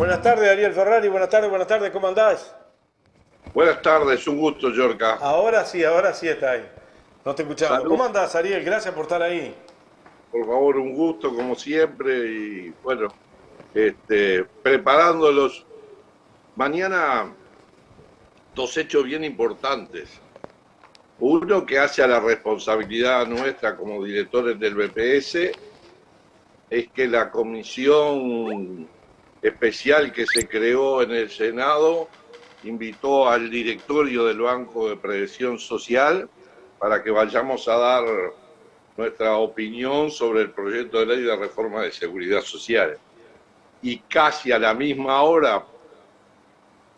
Buenas tardes, Ariel Ferrari. Buenas tardes, ¿cómo andás? Buenas tardes, un gusto, Yorka. Ahora sí está ahí. No te escuchamos. Salud, ¿Cómo andás, Ariel? Gracias por estar ahí. por favor, un gusto como siempre y bueno, preparándolos. Mañana dos hechos bien importantes. Uno que hace a la responsabilidad nuestra como directores del BPS es que la comisión especial que se creó en el Senado invitó al directorio del Banco de Previsión Social para que vayamos a dar nuestra opinión sobre el proyecto de ley de reforma de seguridad social. Y casi a la misma hora,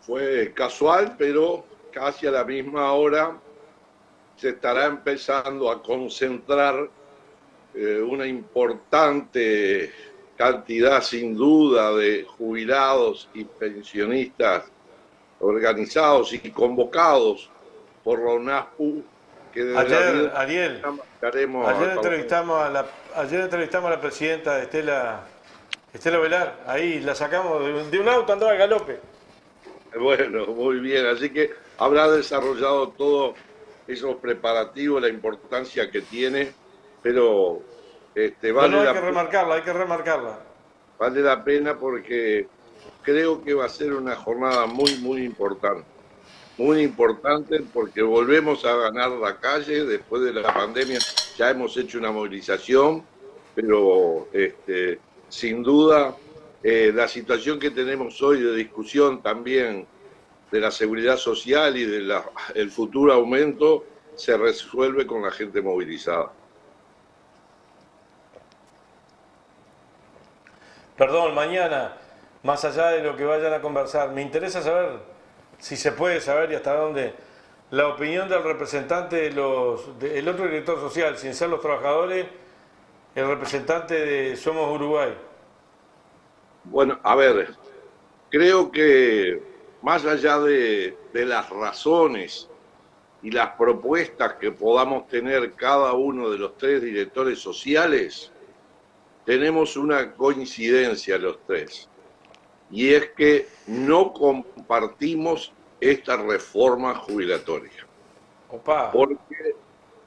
fue casual, pero casi a la misma hora se estará empezando a concentrar una importante cantidad, sin duda, de jubilados y pensionistas organizados y convocados por la UNASPU, que desde las 10 de Ayer, la Ariel, mañana marcharemos ayer al Parlamento. entrevistamos a la, ayer entrevistamos a la presidenta Estela Velar. Ahí la sacamos de un auto, andaba al galope. Bueno, muy bien. Así que habrá desarrollado todos esos preparativos, la importancia que tiene, pero No, no, vale la pena, hay que remarcarla. vale la pena porque creo que va a ser una jornada muy, muy importante. Muy importante porque volvemos a ganar la calle después de la pandemia. Ya hemos hecho una movilización, pero sin duda la situación que tenemos hoy de discusión también de la seguridad social y el futuro aumento se resuelve con la gente movilizada. Perdón, mañana, más allá de lo que vayan a conversar, me interesa saber, si se puede saber y hasta dónde, la opinión del representante el otro director social, sin ser los trabajadores, el representante de Somos Uruguay. Bueno, a ver, creo que más allá de las razones y las propuestas que podamos tener cada uno de los tres directores sociales, tenemos una coincidencia los tres, y es que no compartimos esta reforma jubilatoria, Opa, porque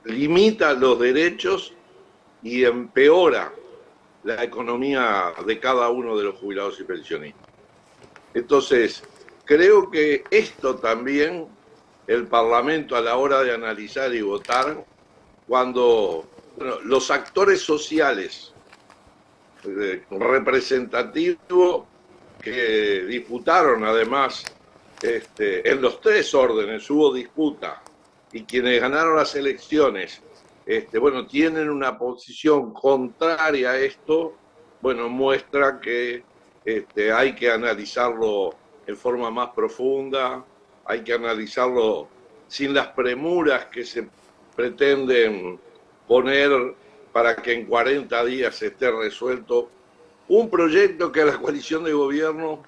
limita los derechos y empeora la economía de cada uno de los jubilados y pensionistas. Entonces, creo que esto también el Parlamento a la hora de analizar y votar, cuando los actores sociales representativos que disputaron además en los tres órdenes hubo disputa y quienes ganaron las elecciones bueno, tienen una posición contraria a esto, bueno, muestra que hay que analizarlo en forma más profunda, hay que analizarlo sin las premuras que se pretenden poner para que en 40 días esté resuelto un proyecto que a la coalición de gobierno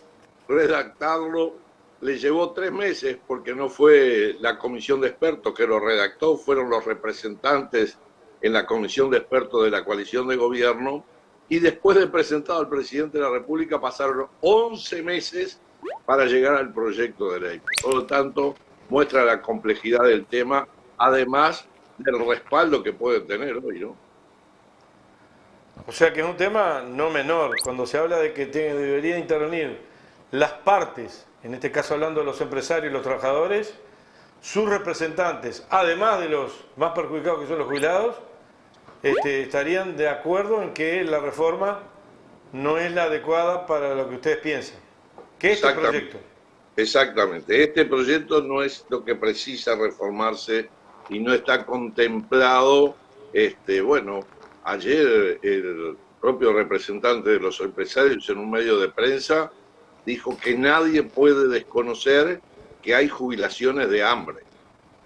redactarlo le llevó 3 meses porque no fue la comisión de expertos que lo redactó, fueron los representantes en la comisión de expertos de la coalición de gobierno, y después de presentado al presidente de la República pasaron 11 meses para llegar al proyecto de ley. Por lo tanto, muestra la complejidad del tema, además del respaldo que puede tener hoy, ¿no? o sea que es un tema no menor, cuando se habla de que debería intervenir las partes, en este caso hablando de los empresarios y los trabajadores, sus representantes, además de los más perjudicados que son los jubilados, estarían de acuerdo en que la reforma no es la adecuada para lo que ustedes piensan. Que este Exactamente. proyecto. Exactamente. Este proyecto no es lo que precisa reformarse y no está contemplado. Bueno, ayer el propio representante de los empresarios en un medio de prensa dijo que nadie puede desconocer que hay jubilaciones de hambre.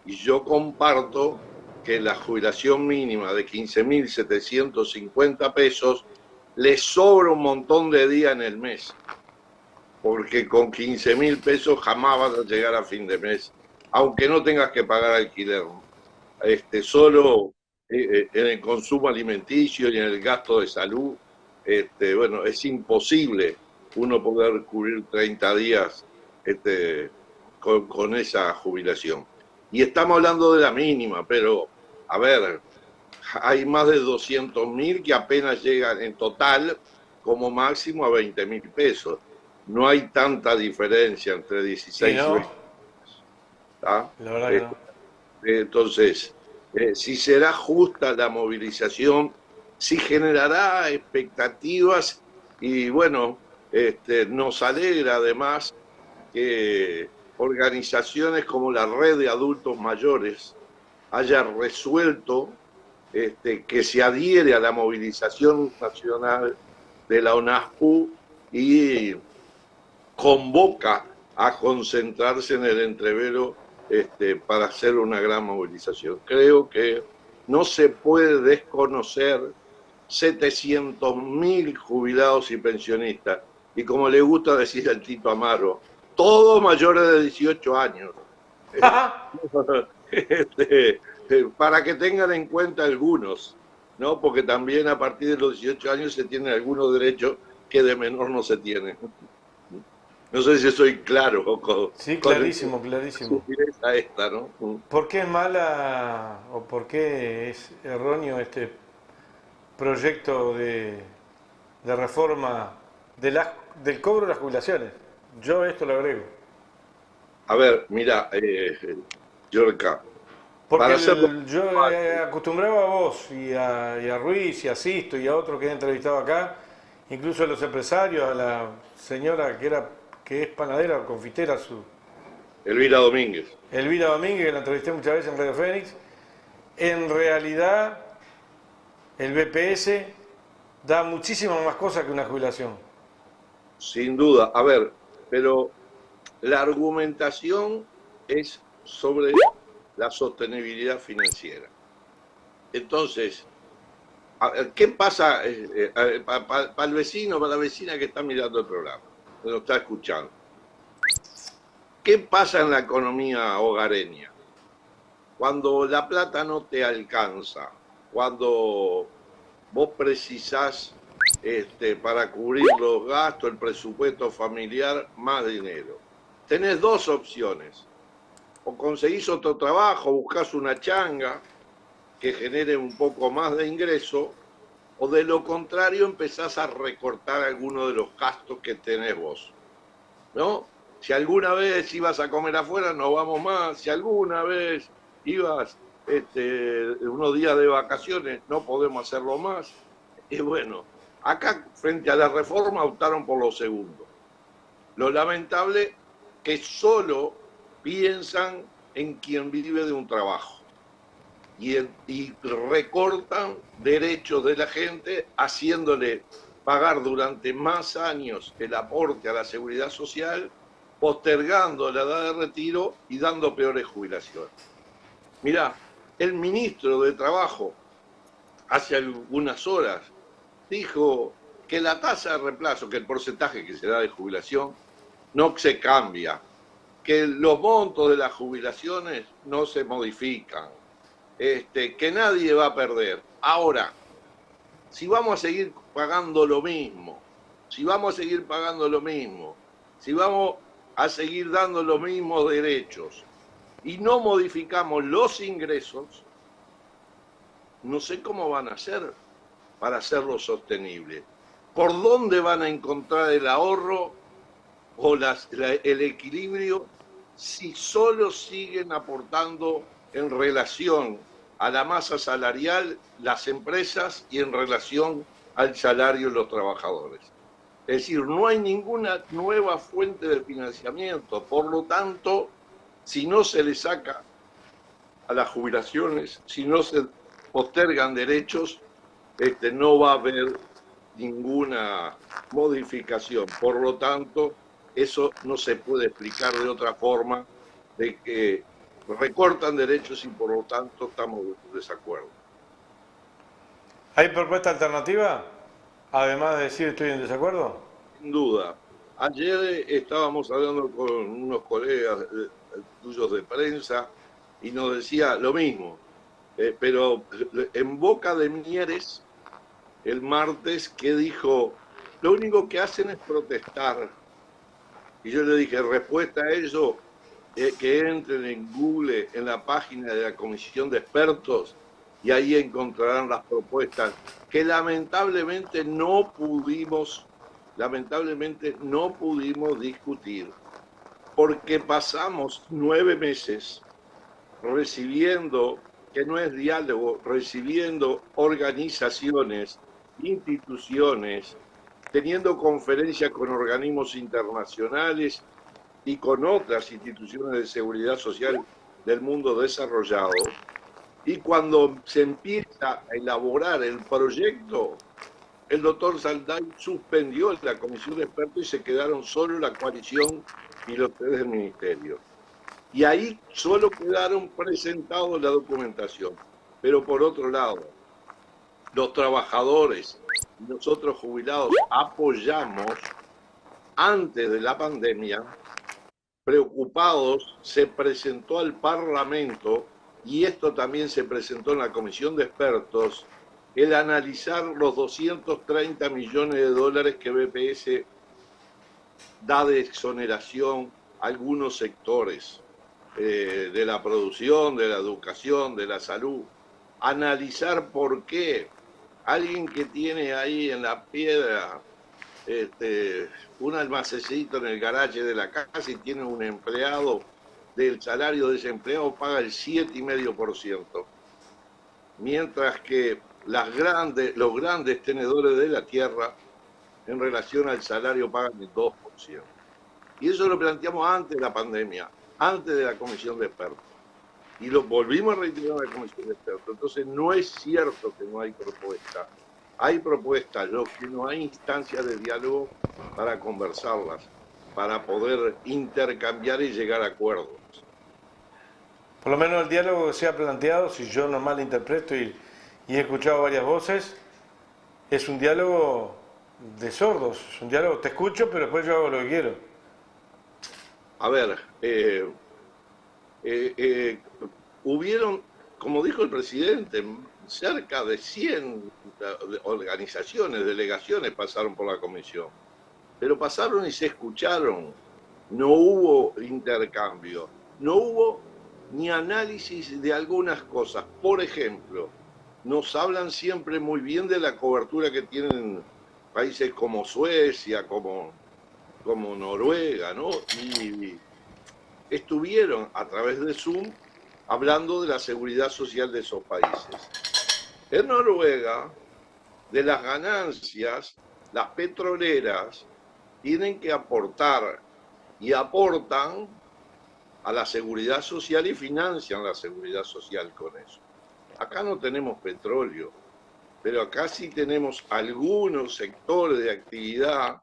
Y yo comparto que la jubilación mínima de 15.750 pesos le sobra un montón de días en el mes, porque con 15.000 pesos jamás vas a llegar a fin de mes, aunque no tengas que pagar alquiler. Solo en el consumo alimenticio y en el gasto de salud, bueno, es imposible uno poder cubrir 30 días con esa jubilación. Y estamos hablando de la mínima, pero, a ver, hay más de 200.000 que apenas llegan en total como máximo a 20.000 pesos. No hay tanta diferencia entre Y 16 y no, 20. ¿Tá? la verdad que no. Entonces, si será justa la movilización, si generará expectativas y bueno, nos alegra además que organizaciones como la Red de Adultos Mayores haya resuelto que se adhiere a la movilización nacional de la ONASPU y convoca a concentrarse en el entrevero para hacer una gran movilización. Creo que no se puede desconocer 700.000 jubilados y pensionistas, y como le gusta decir al Tito Amaro, todos mayores de 18 años. Para que tengan en cuenta algunos, ¿no? Porque también a partir de los 18 años se tienen algunos derechos que de menor no se tienen. No sé si soy claro Sí, con clarísimo, clarísimo. esta, ¿no? ¿Por qué es mala o por qué es erróneo este proyecto de reforma del cobro de las jubilaciones? Yo esto lo agrego. A ver, mira, Yorka, Porque para hacerlo yo acostumbraba a vos y a Ruiz y a Sisto y a otros que he entrevistado acá, incluso a los empresarios, a la señora que es panadera o confitera, Elvira Domínguez. Elvira Domínguez, que la entrevisté muchas veces en Radio Fénix. En realidad, el BPS da muchísimas más cosas que una jubilación. Sin duda. A ver, pero la argumentación es sobre la sostenibilidad financiera. Entonces, ¿qué pasa para el vecino, para la vecina que está mirando el programa, que lo está escuchando? ¿Qué pasa en la economía hogareña? Cuando la plata no te alcanza, cuando vos precisás para cubrir los gastos, el presupuesto familiar, más dinero. Tenés dos opciones. O conseguís otro trabajo, buscás una changa que genere un poco más de ingreso, o de lo contrario empezás a recortar algunos de los gastos que tenés vos, ¿no? Si alguna vez ibas a comer afuera, no vamos más. Si alguna vez ibas unos días de vacaciones, no podemos hacerlo más. Y bueno, acá frente a la reforma optaron por lo segundo. Lo lamentable que solo piensan en quien vive de un trabajo y recortan derechos de la gente haciéndole pagar durante más años el aporte a la seguridad social, postergando la edad de retiro y dando peores jubilaciones. Mirá, el ministro de Trabajo hace algunas horas dijo que la tasa de reemplazo, que el porcentaje que se da de jubilación, no se cambia, que los montos de las jubilaciones no se modifican, que nadie va a perder. Ahora, si vamos a seguir pagando lo mismo, si vamos a seguir pagando lo mismo, si vamos a seguir dando los mismos derechos y no modificamos los ingresos, no sé cómo van a hacer para hacerlo sostenible. ¿Por dónde van a encontrar el ahorro o el equilibrio si solo siguen aportando en relación a la masa salarial las empresas y en relación al salario de los trabajadores? Es decir, no hay ninguna nueva fuente de financiamiento. Por lo tanto, si no se le saca a las jubilaciones, si no se postergan derechos, no va a haber ninguna modificación. Por lo tanto, eso no se puede explicar de otra forma de que recortan derechos y por lo tanto estamos en desacuerdo. ¿Hay propuesta alternativa? Además de decir estoy en desacuerdo. Sin duda. Ayer estábamos hablando con unos colegas tuyos de prensa y nos decía lo mismo, pero en boca de Mieres el martes que dijo lo único que hacen es protestar. Y yo le dije, respuesta a eso, que entren en Google, en la página de la Comisión de Expertos, y ahí encontrarán las propuestas que lamentablemente no pudimos discutir, porque pasamos 9 meses recibiendo, que no es diálogo, recibiendo organizaciones, instituciones, teniendo conferencias con organismos internacionales y con otras instituciones de seguridad social del mundo desarrollado. Y cuando se empieza a elaborar el proyecto, el doctor Salday suspendió la comisión de expertos y se quedaron solo la coalición y los 3 del ministerio. Y ahí solo quedaron presentados la documentación. Pero por otro lado, los trabajadores y nosotros jubilados apoyamos antes de la pandemia, preocupados, se presentó al Parlamento, y esto también se presentó en la comisión de expertos, el analizar los 230 millones de dólares que BPS da de exoneración a algunos sectores de la producción, de la educación, de la salud. Analizar por qué alguien que tiene ahí en la piedra un almacencito en el garaje de la casa y tiene un empleado, del salario de ese empleado paga el 7,5%, mientras que los grandes tenedores de la tierra en relación al salario pagan el 2%. Y eso lo planteamos antes de la pandemia, antes de la comisión de expertos. Y lo volvimos a reiterar en la comisión de expertos. Entonces no es cierto que no hay propuesta. Hay propuestas, lo que no hay instancias de diálogo para conversarlas, para poder intercambiar y llegar a acuerdos. Por lo menos el diálogo que se ha planteado, si yo no mal interpreto y he escuchado varias voces, es un diálogo de sordos, es un diálogo, te escucho, pero después yo hago lo que quiero. A ver, hubieron, como dijo el presidente, cerca de 100 organizaciones, delegaciones pasaron por la comisión, pero pasaron y se escucharon, no hubo intercambio, no hubo ni análisis de algunas cosas. Por ejemplo, nos hablan siempre muy bien de la cobertura que tienen países como Suecia, como Noruega, ¿no? Y estuvieron a través de Zoom hablando de la seguridad social de esos países. En Noruega, de las ganancias, las petroleras tienen que aportar y aportan a la seguridad social y financian la seguridad social con eso. Acá no tenemos petróleo, pero acá sí tenemos algunos sectores de actividad,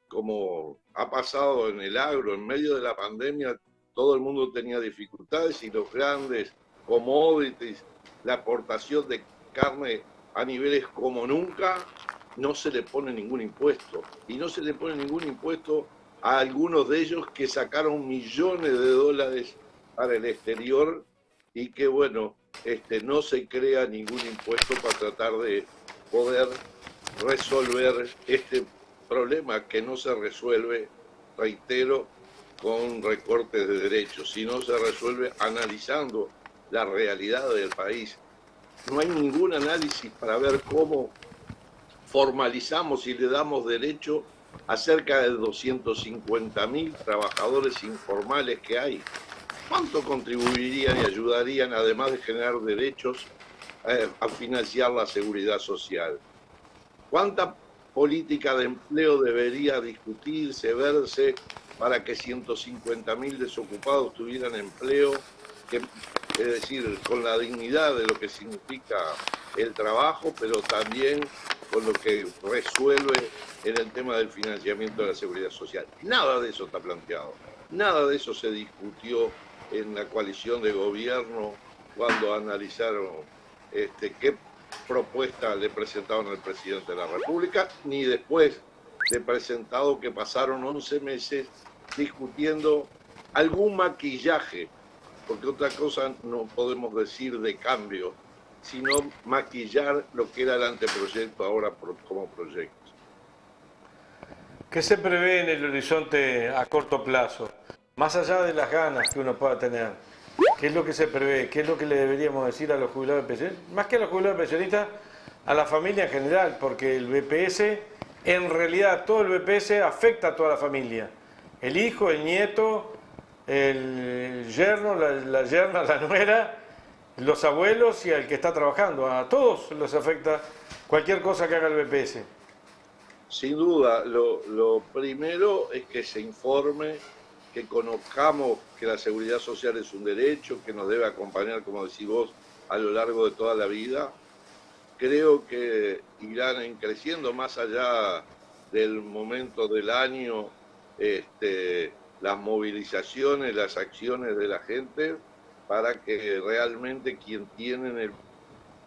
como ha pasado en el agro, en medio de la pandemia todo el mundo tenía dificultades y los grandes commodities, la exportación de carne a niveles como nunca, no se le pone ningún impuesto. Y no se le pone ningún impuesto a algunos de ellos que sacaron millones de dólares para el exterior y que, bueno, no se crea ningún impuesto para tratar de poder resolver este problema que no se resuelve, reitero, con recortes de derechos, sino se resuelve analizando la realidad del país. No hay ningún análisis para ver cómo formalizamos y le damos derecho a cerca de 250.000 trabajadores informales que hay. ¿Cuánto contribuirían y ayudarían, además de generar derechos, a financiar la seguridad social? ¿Cuánta política de empleo debería discutirse, verse, para que 150.000 desocupados tuvieran empleo, es decir, con la dignidad de lo que significa el trabajo, pero también con lo que resuelve en el tema del financiamiento de la seguridad social? Nada de eso está planteado, nada de eso se discutió en la coalición de gobierno cuando analizaron qué propuesta le presentaron al presidente de la República, ni después de presentado, que pasaron 11 meses discutiendo algún maquillaje, porque otra cosa no podemos decir de cambio, sino maquillar lo que era el anteproyecto ahora como proyecto. ¿Qué se prevé en el horizonte a corto plazo? Más allá de las ganas que uno pueda tener, ¿qué es lo que se prevé? ¿Qué es lo que le deberíamos decir a los jubilados pensionistas? Más que a los jubilados pensionistas, a la familia en general, porque el BPS, en realidad todo el BPS afecta a toda la familia. El hijo, el nieto, el yerno, la yerna, la nuera, los abuelos y al que está trabajando. A todos los afecta cualquier cosa que haga el BPS. Sin duda, lo primero es que se informe, que conozcamos que la seguridad social es un derecho, que nos debe acompañar, como decís vos, a lo largo de toda la vida. Creo que irán creciendo más allá del momento del año, las movilizaciones, las acciones de la gente, para que realmente quien tiene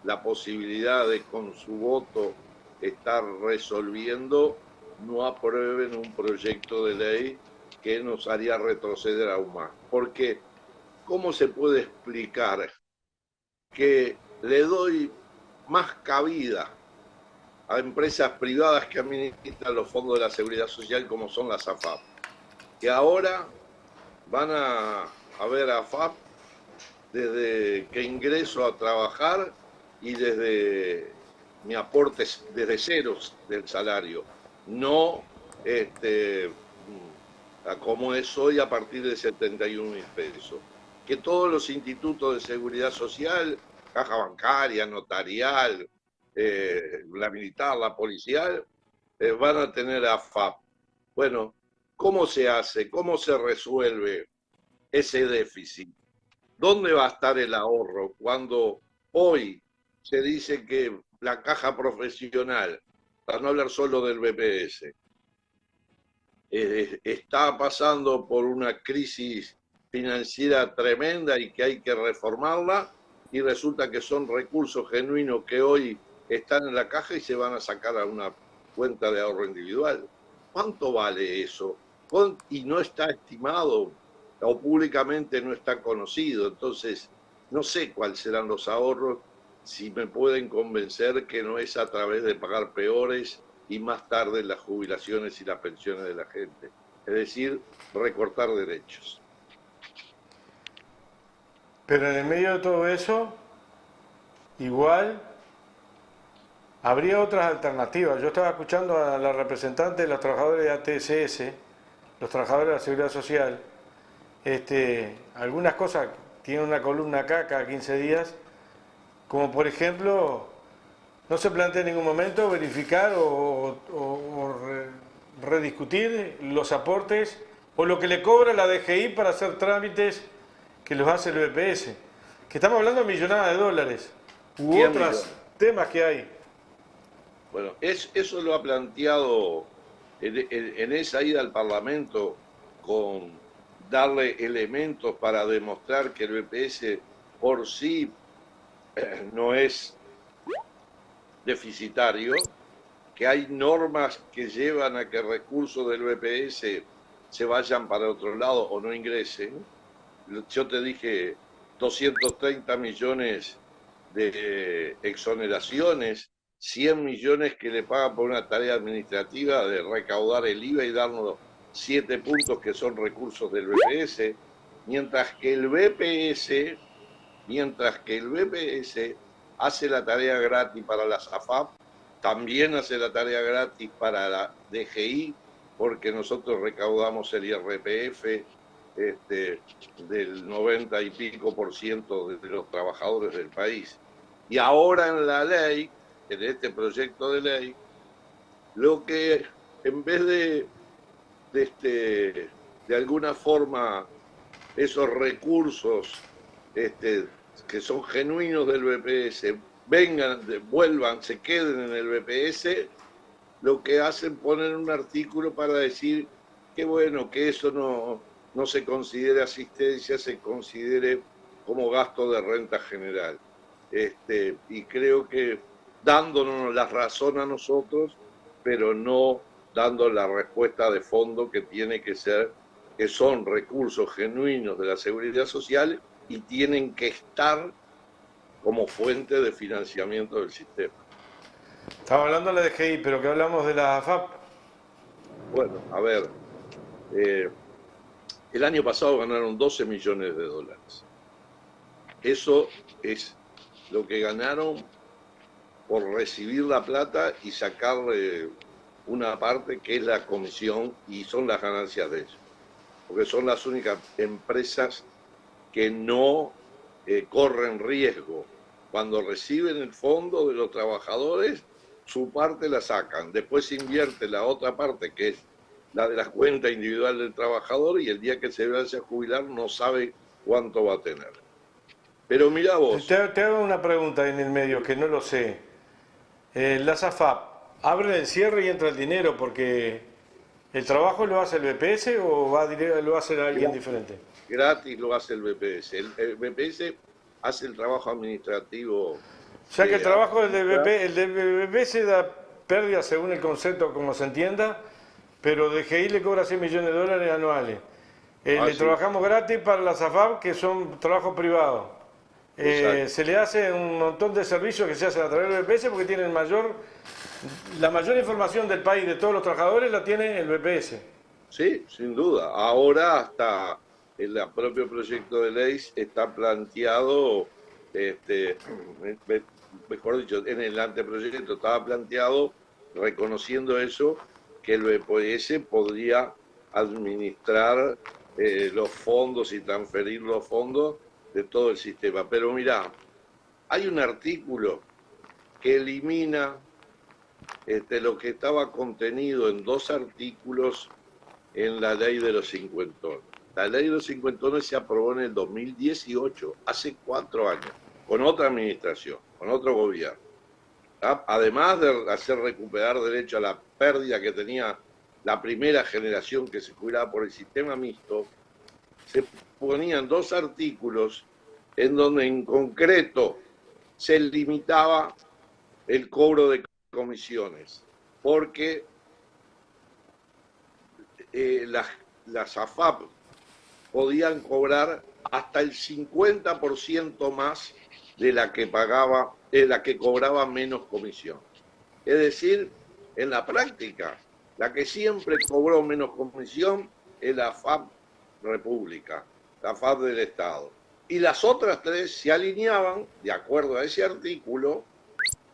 la posibilidad de con su voto estar resolviendo, no aprueben un proyecto de ley que nos haría retroceder aún más. Porque, ¿cómo se puede explicar que le doy más cabida a empresas privadas que administran los fondos de la seguridad social como son las AFAP, que ahora van a ver a AFAP desde que ingreso a trabajar y desde mi aporte desde ceros del salario, no como es hoy a partir de 71.000 pesos? Que todos los institutos de seguridad social, caja bancaria, notarial, la militar, la policial, van a tener AFAP. Bueno, ¿cómo se hace? ¿Cómo se resuelve ese déficit? ¿Dónde va a estar el ahorro cuando hoy se dice que la caja profesional, para no hablar solo del BPS, está pasando por una crisis financiera tremenda y que hay que reformarla, y resulta que son recursos genuinos que hoy están en la caja y se van a sacar a una cuenta de ahorro individual? ¿Cuánto vale eso? Y no está estimado o públicamente no está conocido. Entonces, no sé cuáles serán los ahorros, si me pueden convencer que no es a través de pagar peores y más tarde las jubilaciones y las pensiones de la gente. Es decir, recortar derechos. Pero en el medio de todo eso, igual habría otras alternativas. Yo estaba escuchando a la representante de los trabajadores de ATSS, los trabajadores de la Seguridad Social, algunas cosas, tiene una columna acá cada 15 días, como por ejemplo, no se plantea en ningún momento verificar o rediscutir los aportes o lo que le cobra la DGI para hacer trámites que los hace el BPS, que estamos hablando de millonadas de dólares, u otros temas que hay. Bueno, eso lo ha planteado en esa ida al Parlamento, con darle elementos para demostrar que el BPS por sí no es deficitario, que hay normas que llevan a que recursos del BPS se vayan para otro lado o no ingresen. Yo te dije 230 millones de exoneraciones, 100 millones que le pagan por una tarea administrativa de recaudar el IVA y darnos 7 puntos que son recursos del BPS, mientras que el BPS hace la tarea gratis para las AFAP, también hace la tarea gratis para la DGI, porque nosotros recaudamos el IRPF del 90 y pico % de los trabajadores del país. Y ahora en la ley, en este proyecto de ley, lo que en vez de alguna forma esos recursos que son genuinos del BPS vengan, vuelvan, se queden en el BPS, lo que hacen poner un artículo para decir que bueno, que eso no se considere asistencia, se considere como gasto de renta general. Y creo que dándonos la razón a nosotros, pero no dando la respuesta de fondo que tiene que ser, que son recursos genuinos de la seguridad social y tienen que estar como fuente de financiamiento del sistema. Estaba hablando de la DGI, pero que hablamos de la AFAP. Bueno, a ver, eh, el año pasado ganaron 12 millones de dólares. Eso es lo que ganaron por recibir la plata y sacarle una parte que es la comisión y son las ganancias de ellos. Porque son las únicas empresas que no corren riesgo. Cuando reciben el fondo de los trabajadores, su parte la sacan. Después se invierte la otra parte, que es la de la cuenta individual del trabajador, y el día que se vaya a jubilar no sabe cuánto va a tener. Pero mira vos. Te hago una pregunta en el medio que no lo sé. Las AFAP, ¿abren el cierre y entra el dinero porque el trabajo lo hace el BPS o lo hace alguien diferente? Gratis lo hace el BPS. El BPS hace el trabajo administrativo. O sea que el trabajo del BPS da pérdida según el concepto como se entienda, pero DGI le cobra 100 millones de dólares anuales. Le sí. trabajamos gratis para las AFAP, que son trabajos privados. Se le hace un montón de servicios que se hacen a través del BPS porque tienen la mayor información del país de todos los trabajadores la tiene el BPS. Sí, sin duda. Ahora hasta el propio proyecto de ley está planteado, mejor dicho, en el anteproyecto estaba planteado, reconociendo eso, que el BPS podría administrar los fondos y transferir los fondos de todo el sistema. Pero mirá, hay un artículo que elimina lo que estaba contenido en 2 artículos en la ley de los cincuentones. La ley de los cincuentones se aprobó en el 2018, hace 4 años, con otra administración, con otro gobierno. Además de hacer recuperar derecho a la pérdida que tenía la primera generación que se jubilaba por el sistema mixto, se ponían 2 artículos en donde en concreto se limitaba el cobro de comisiones, porque las AFAP podían cobrar hasta el 50% más de la que pagaba, la que cobraba menos comisión. Es decir, en la práctica, la que siempre cobró menos comisión es la AFAP República, la AFAP del Estado. Y las otras 3 se alineaban, de acuerdo a ese artículo,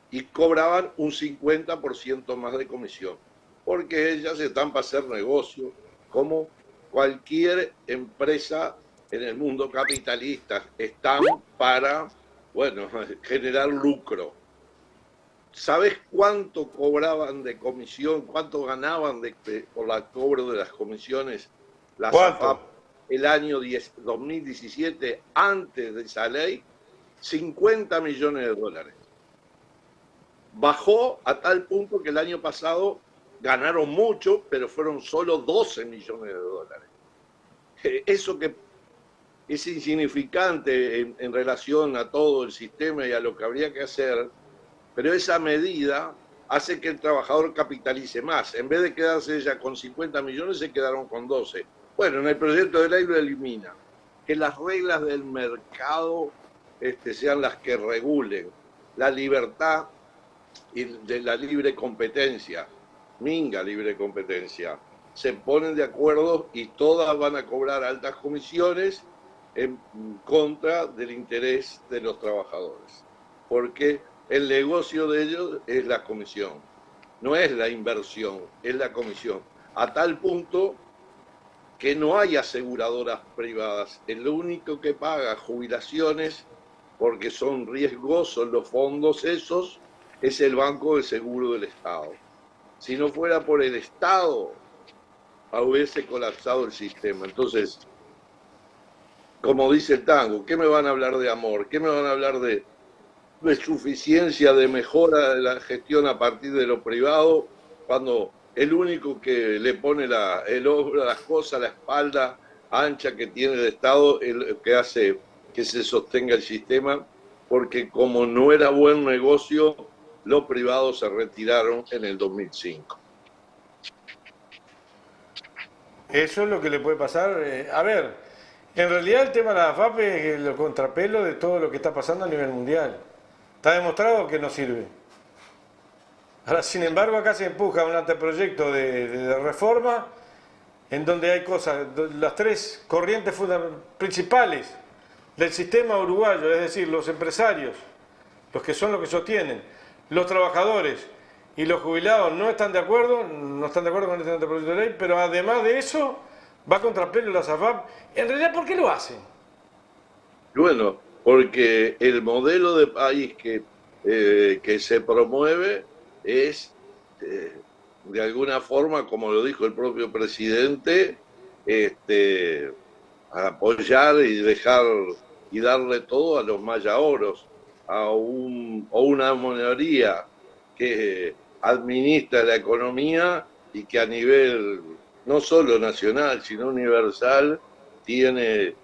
y cobraban un 50% más de comisión, porque ellas están para hacer negocio, como cualquier empresa en el mundo capitalista, están para, bueno, generar lucro. ¿Sabes cuánto cobraban de comisión, cuánto ganaban por el cobro de las comisiones las AFAP el año 2017, antes de esa ley? 50 millones de dólares. Bajó a tal punto que el año pasado ganaron mucho, pero fueron solo 12 millones de dólares. Eso que es insignificante en relación a todo el sistema y a lo que habría que hacer, pero esa medida hace que el trabajador capitalice más. En vez de quedarse ella con 50 millones, se quedaron con 12. Bueno, en el proyecto de ley lo elimina. Que las reglas del mercado sean las que regulen la libertad y de la libre competencia, minga libre competencia. Se ponen de acuerdo y todas van a cobrar altas comisiones en contra del interés de los trabajadores, porque el negocio de ellos es la comisión, no es la inversión, es la comisión, a tal punto que no hay aseguradoras privadas. El único que paga jubilaciones, porque son riesgosos los fondos esos, es el Banco de Seguro del Estado. Si no fuera por el Estado, hubiese colapsado el sistema. Entonces, como dice el tango, ¿qué me van a hablar de amor? ¿Qué me van a hablar de suficiencia, de mejora de la gestión a partir de lo privado, cuando el único que le pone las cosas, la espalda ancha que tiene el Estado, el que hace que se sostenga el sistema, porque como no era buen negocio, los privados se retiraron en el 2005. Eso es lo que le puede pasar. A ver, en realidad el tema de la AFAP es el contrapelo de todo lo que está pasando a nivel mundial. Está demostrado que no sirve. Ahora, sin embargo, acá se empuja un anteproyecto de reforma en donde hay cosas, las tres corrientes principales del sistema uruguayo, es decir, los empresarios, los que son los que sostienen, los trabajadores y los jubilados no están de acuerdo, no están de acuerdo con este anteproyecto de ley, pero además de eso va contra pelo la SAFAP. En realidad, ¿por qué lo hacen? Bueno, porque el modelo de país que se promueve es, de alguna forma, como lo dijo el propio presidente, este, apoyar y dejar y darle todo a los mayaoros, o una minoría que administra la economía y que a nivel no solo nacional, sino universal, tiene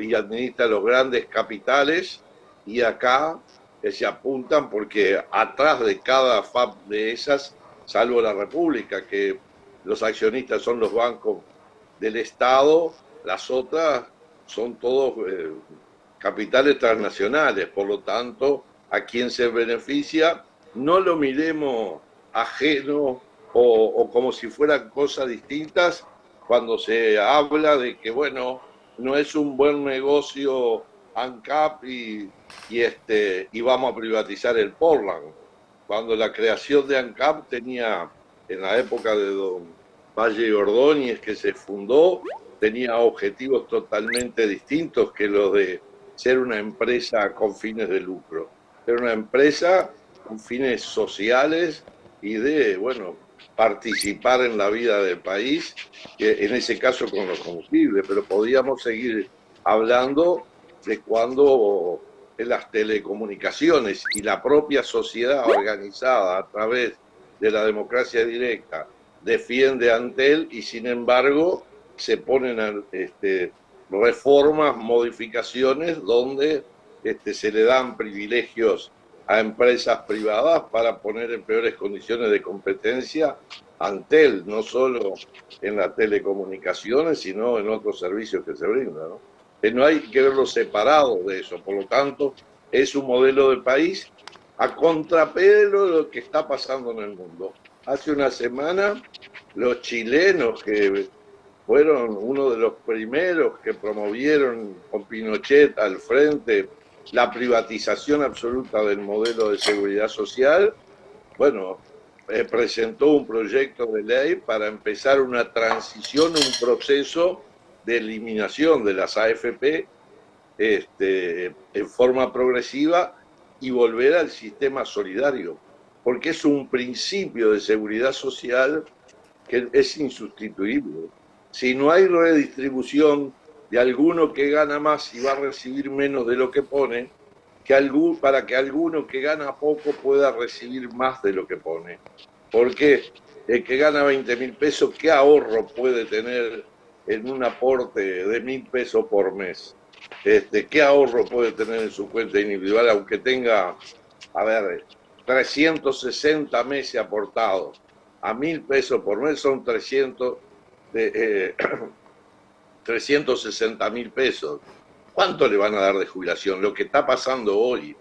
y administra los grandes capitales, y acá se apuntan porque atrás de cada FAP de esas, salvo la República, que los accionistas son los bancos del Estado, las otras son todos capitales transnacionales. Por lo tanto, a quien se beneficia, no lo miremos ajeno o como si fueran cosas distintas cuando se habla de que, bueno, no es un buen negocio ANCAP y vamos a privatizar el Portland. Cuando la creación de ANCAP tenía, en la época de don Valle Ordóñez que se fundó, tenía objetivos totalmente distintos que los de ser una empresa con fines de lucro. Era una empresa con fines sociales y de, bueno, participar en la vida del país, que en ese caso con los combustibles, pero podíamos seguir hablando de cuando en las telecomunicaciones y la propia sociedad organizada a través de la democracia directa defiende a Antel y sin embargo se ponen reformas, modificaciones donde se le dan privilegios a empresas privadas para poner en peores condiciones de competencia Antel, no solo en las telecomunicaciones, sino en otros servicios que se brindan, ¿no? No hay que verlo separado de eso, por lo tanto, es un modelo de país a contrapelo de lo que está pasando en el mundo. Hace una semana, los chilenos, que fueron uno de los primeros que promovieron con Pinochet al frente la privatización absoluta del modelo de seguridad social, bueno, presentó un proyecto de ley para empezar una transición, un proceso de eliminación de las AFP en forma progresiva y volver al sistema solidario, porque es un principio de seguridad social que es insustituible. Si no hay redistribución de alguno que gana más y va a recibir menos de lo que pone, para que alguno que gana poco pueda recibir más de lo que pone. Porque el que gana 20.000 pesos, ¿qué ahorro puede tener en un aporte de 1.000 pesos por mes? ¿Qué ahorro puede tener en su cuenta individual, aunque tenga, a ver, 360 meses aportados? A 1.000 pesos por mes son 360.000 pesos. ¿Cuánto le van a dar de jubilación? Lo que está pasando hoy.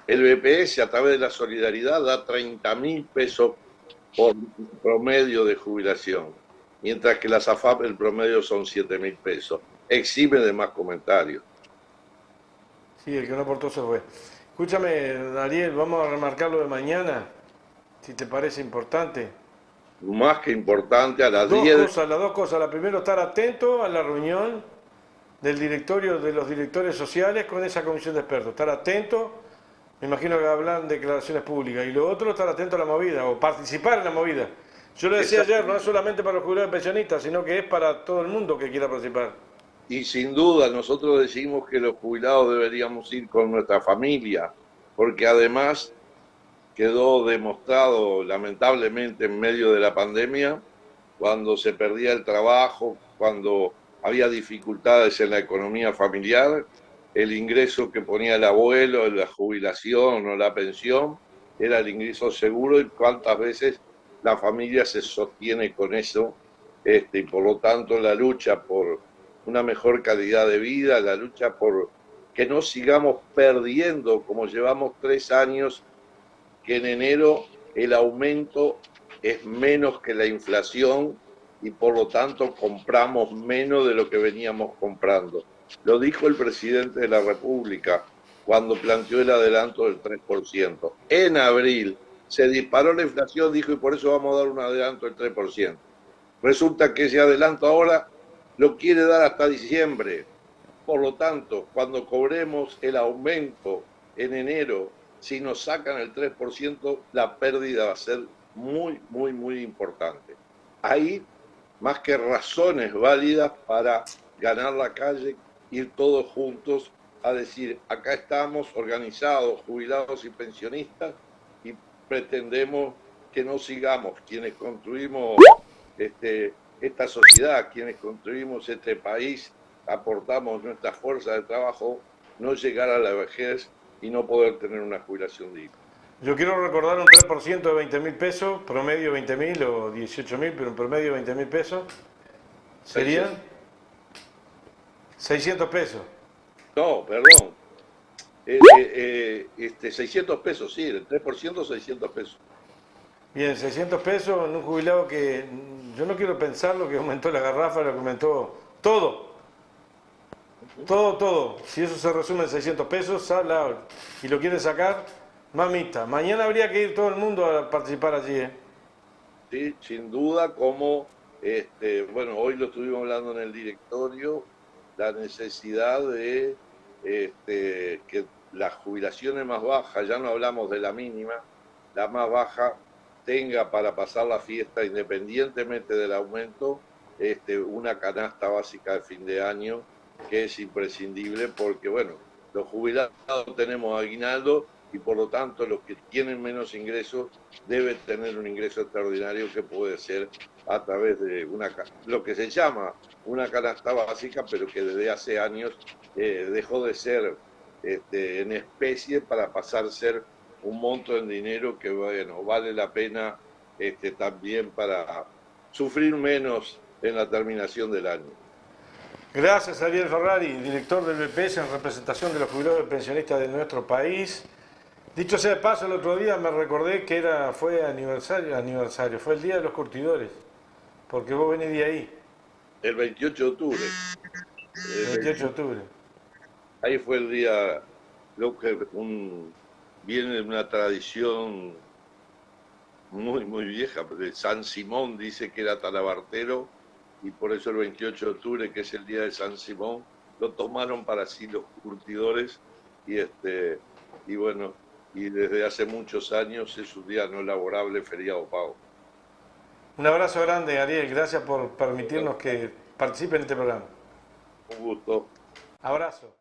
El BPS a través de la solidaridad da 30.000 pesos por promedio de jubilación, mientras que la SAFAP el promedio son 7.000 pesos. Exime de más comentarios. Sí, el que no aportó se fue. Escúchame, Ariel, vamos a remarcar lo de mañana, si te parece importante. Más que importante, a las 10... Las dos cosas. La primera, estar atento a la reunión del directorio, de los directores sociales con esa comisión de expertos. Estar atento, me imagino que hablan de declaraciones públicas. Y lo otro, estar atento a la movida o participar en la movida. Yo lo decía ayer, no es solamente para los jubilados y pensionistas, sino que es para todo el mundo que quiera participar. Y sin duda, nosotros decimos que los jubilados deberíamos ir con nuestra familia, porque además quedó demostrado, lamentablemente, en medio de la pandemia, cuando se perdía el trabajo, cuando había dificultades en la economía familiar, el ingreso que ponía el abuelo, la jubilación o la pensión, era el ingreso seguro, y cuántas veces la familia se sostiene con eso, y por lo tanto la lucha por una mejor calidad de vida, la lucha por que no sigamos perdiendo, como llevamos 3 años, que en enero el aumento es menos que la inflación y por lo tanto compramos menos de lo que veníamos comprando. Lo dijo el presidente de la República cuando planteó el adelanto del 3%. En abril se disparó la inflación, dijo, y por eso vamos a dar un adelanto del 3%. Resulta que ese adelanto ahora lo quiere dar hasta diciembre. Por lo tanto, cuando cobremos el aumento en enero, si nos sacan el 3%, la pérdida va a ser muy, muy, muy importante. Ahí, más que razones válidas para ganar la calle, ir todos juntos a decir, acá estamos organizados, jubilados y pensionistas, y pretendemos que no sigamos quienes construimos esta sociedad, quienes construimos este país, aportamos nuestra fuerza de trabajo, no llegar a la vejez y no poder tener una jubilación digna. Yo quiero recordar un 3% de 20.000 pesos, promedio 20.000 o 18.000, pero en promedio 20.000 pesos. ¿Serían? 600 pesos. No, perdón. 600 pesos, sí, el 3% 600 pesos. Bien, 600 pesos en un jubilado que yo no quiero pensar lo que aumentó la garrafa, lo que aumentó todo. Todo. Si eso se resume en 600 pesos, sala y lo quieren sacar, mamita. Mañana habría que ir todo el mundo a participar allí, ¿eh? Sí, sin duda, como, bueno, hoy lo estuvimos hablando en el directorio, la necesidad de que las jubilaciones más bajas, ya no hablamos de la mínima, la más baja tenga para pasar la fiesta, independientemente del aumento, una canasta básica de fin de año que es imprescindible porque, bueno, los jubilados tenemos aguinaldo y por lo tanto los que tienen menos ingresos deben tener un ingreso extraordinario que puede ser a través de lo que se llama una canasta básica, pero que desde hace años dejó de ser en especie para pasar a ser un monto en dinero que, bueno, vale la pena también para sufrir menos en la terminación del año. Gracias, Ariel Ferrari, director del BPS en representación de los jubilados y pensionistas de nuestro país. Dicho sea de paso, el otro día me recordé que fue aniversario, fue el Día de los Curtidores, porque vos venís de ahí. El 28 de octubre. El 28 de octubre. Ahí fue el día, viene de una tradición muy, muy vieja, de San Simón dice que era talabartero, y por eso el 28 de octubre, que es el día de San Simón, lo tomaron para sí los curtidores, y bueno, y desde hace muchos años es un día no laborable, feriado pago. Un abrazo grande, Ariel, gracias por permitirnos que participe en este programa. Un gusto. Abrazo.